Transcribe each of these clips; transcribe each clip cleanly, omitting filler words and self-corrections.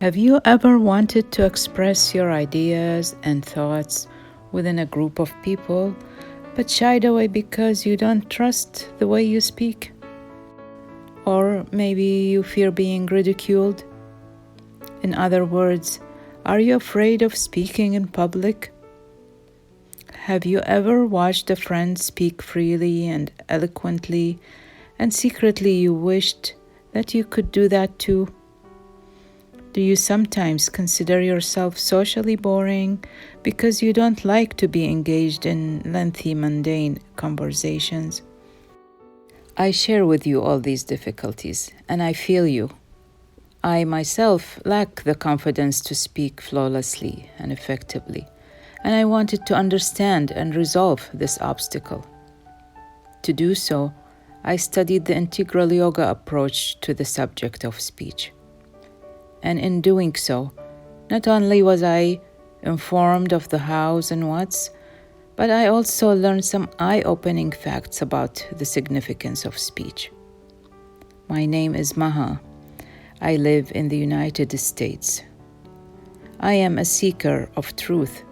Have you ever wanted to express your ideas and thoughts within a group of people, but shied away because you don't trust the way you speak? Or maybe you fear being ridiculed? In other words, are you afraid of speaking in public? Have you ever watched a friend speak freely and eloquently, and secretly you wished that you could do that too? Do you sometimes consider yourself socially boring because you don't like to be engaged in lengthy, mundane conversations? I share with you all these difficulties, and I feel you. I myself lack the confidence to speak flawlessly and effectively, and I wanted to understand and resolve this obstacle. To do so, I studied the integral yoga approach to the subject of speech. And in doing so, not only was I informed of the hows and whats, but I also learned some eye-opening facts about the significance of speech. My name is Maha. I live in the United States. I am a seeker of truth,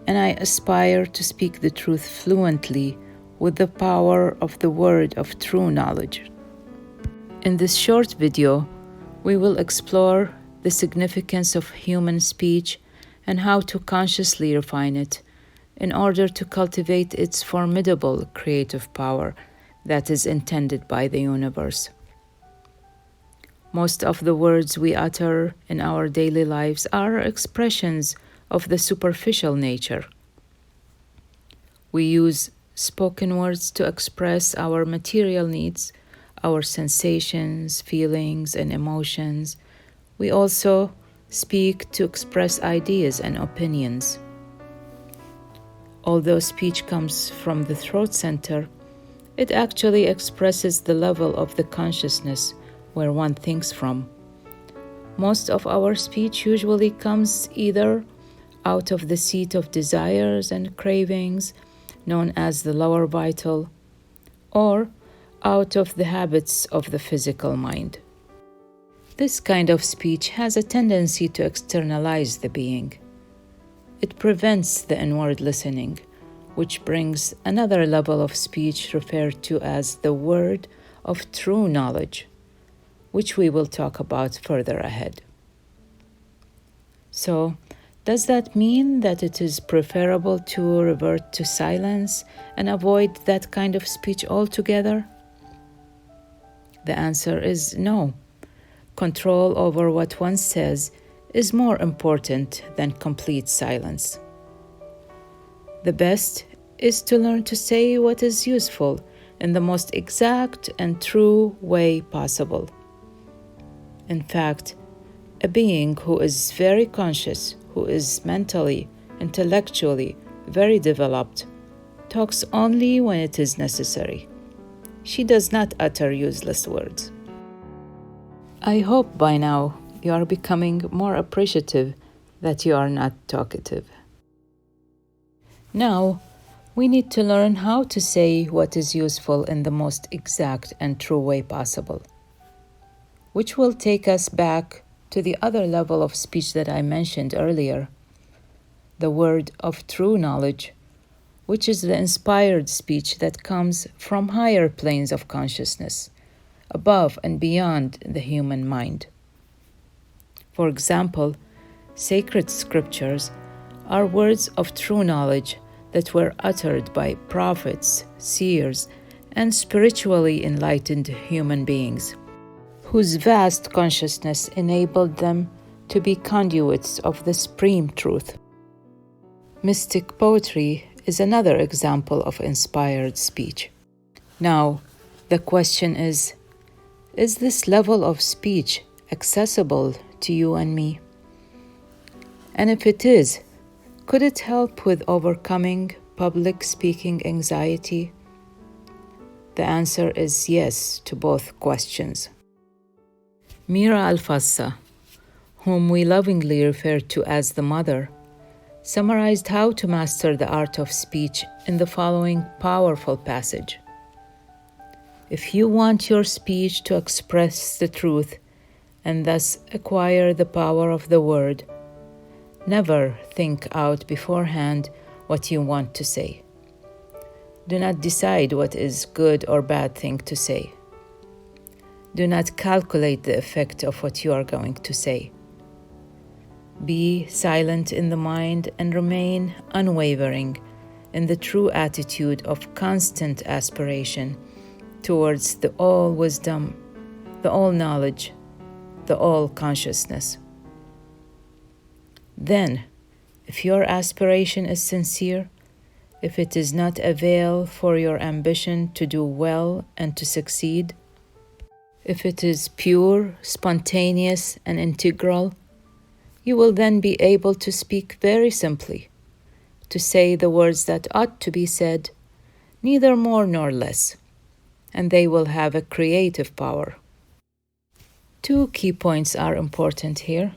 and I aspire to speak the truth fluently with the power of the word of true knowledge. In this short video, we will explore the significance of human speech and how to consciously refine it in order to cultivate its formidable creative power that is intended by the universe. Most of the words we utter in our daily lives are expressions of the superficial nature. We use spoken words to express our material needs, our sensations, feelings, and emotions. We also speak to express ideas and opinions. Although speech comes from the throat center, it actually expresses the level of the consciousness where one thinks from. Most of our speech usually comes either out of the seat of desires and cravings, known as the lower vital, or out of the habits of the physical mind. This kind of speech has a tendency to externalize the being. It prevents the inward listening, which brings another level of speech referred to as the word of true knowledge, which we will talk about further ahead. So, does that mean that it is preferable to revert to silence and avoid that kind of speech altogether? The answer is no. Control over what one says is more important than complete silence. The best is to learn to say what is useful in the most exact and true way possible. In fact, a being who is very conscious, who is mentally, intellectually very developed, talks only when it is necessary. She does not utter useless words. I hope by now you are becoming more appreciative that you are not talkative. Now, we need to learn how to say what is useful in the most exact and true way possible, which will take us back to the other level of speech that I mentioned earlier, the word of true knowledge, which is the inspired speech that comes from higher planes of consciousness, above and beyond the human mind. For example, sacred scriptures are words of true knowledge that were uttered by prophets, seers, and spiritually enlightened human beings, whose vast consciousness enabled them to be conduits of the supreme truth. Mystic poetry is another example of inspired speech. Now, the question is this level of speech accessible to you and me? And if it is, could it help with overcoming public speaking anxiety? The answer is yes to both questions. Mira Alfassa, whom we lovingly refer to as the Mother, summarized how to master the art of speech in the following powerful passage. If you want your speech to express the truth, and thus acquire the power of the word. Never think out beforehand what you want to say. Do not decide what is good or bad thing to say. Do not calculate the effect of what you are going to say. Be silent in the mind and remain unwavering in the true attitude of constant aspiration towards the all wisdom, the all knowledge, the all consciousness. Then, if your aspiration is sincere, if it is not a veil for your ambition to do well and to succeed, if it is pure, spontaneous, and integral, you will then be able to speak very simply, to say the words that ought to be said, neither more nor less, and they will have a creative power. Two key points are important here.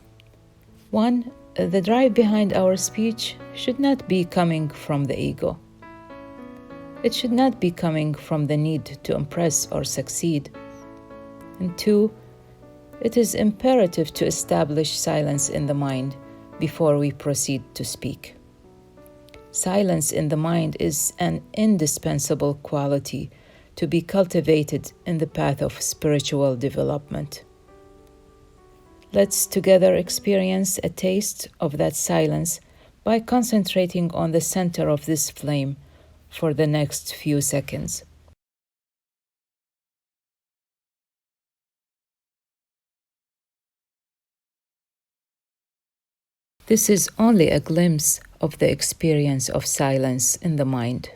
One, the drive behind our speech should not be coming from the ego. It should not be coming from the need to impress or succeed. And two, it is imperative to establish silence in the mind before we proceed to speak. Silence in the mind is an indispensable quality to be cultivated in the path of spiritual development. Let's together experience a taste of that silence by concentrating on the center of this flame for the next few seconds. This is only a glimpse of the experience of silence in the mind.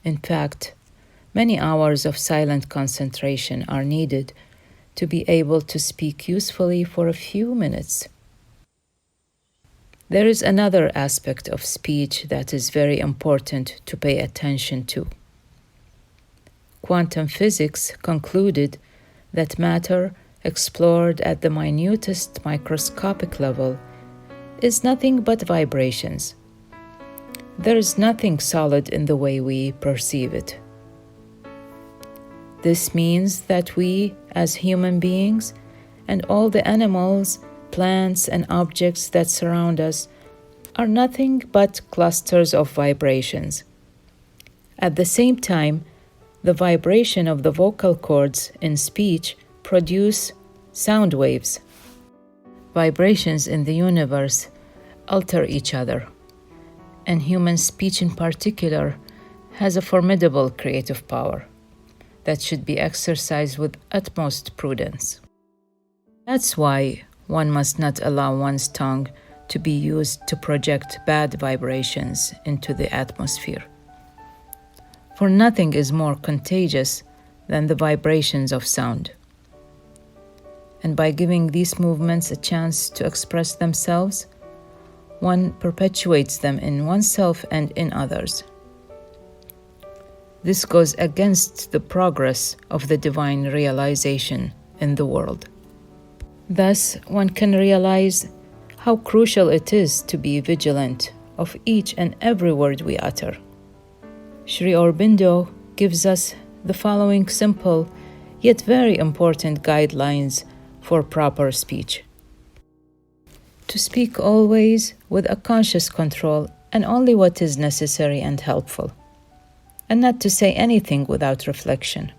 In fact, many hours of silent concentration are needed to be able to speak usefully for a few minutes. There is another aspect of speech that is very important to pay attention to. Quantum physics concluded that matter explored at the minutest microscopic level is nothing but vibrations. There is nothing solid in the way we perceive it. This means that we, as human beings, and all the animals, plants, and objects that surround us are nothing but clusters of vibrations. At the same time, the vibration of the vocal cords in speech produce sound waves. Vibrations in the universe alter each other, and human speech in particular has a formidable creative power that should be exercised with utmost prudence. That's why one must not allow one's tongue to be used to project bad vibrations into the atmosphere. For nothing is more contagious than the vibrations of sound. And by giving these movements a chance to express themselves, one perpetuates them in oneself and in others. This goes against the progress of the divine realization in the world. Thus, one can realize how crucial it is to be vigilant of each and every word we utter. Sri Aurobindo gives us the following simple yet very important guidelines for proper speech. To speak always with a conscious control and only what is necessary and helpful, and not to say anything without reflection.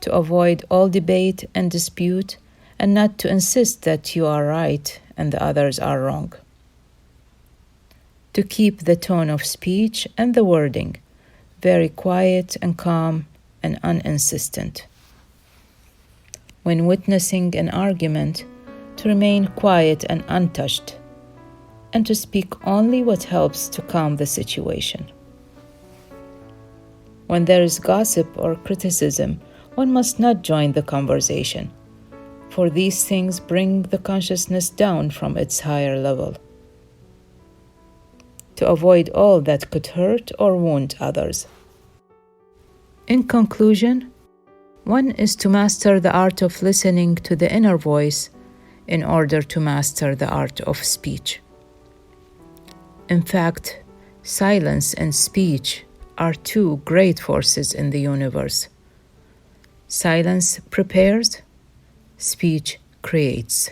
To avoid all debate and dispute, and not to insist that you are right and the others are wrong. To keep the tone of speech and the wording very quiet and calm and uninsistent. When witnessing an argument, to remain quiet and untouched, and to speak only what helps to calm the situation. When there is gossip or criticism, one must not join the conversation, for these things bring the consciousness down from its higher level. To avoid all that could hurt or wound others. In conclusion, one is to master the art of listening to the inner voice in order to master the art of speech. In fact, silence and speech are two great forces in the universe. Silence prepares, speech creates.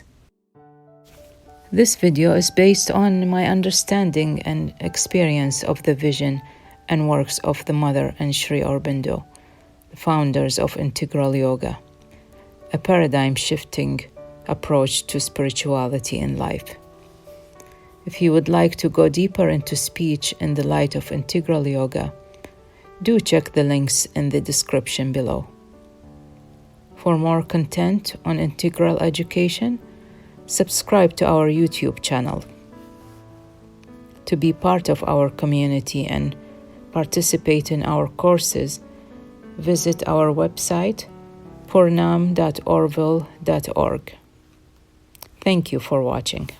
This video is based on my understanding and experience of the vision and works of the Mother and Sri Aurobindo, the founders of Integral Yoga, a paradigm-shifting approach to spirituality in life. If you would like to go deeper into speech in the light of Integral Yoga, do check the links in the description below. For more content on integral education, subscribe to our YouTube channel. To be part of our community and participate in our courses, visit our website purnam.orville.org. Thank you for watching.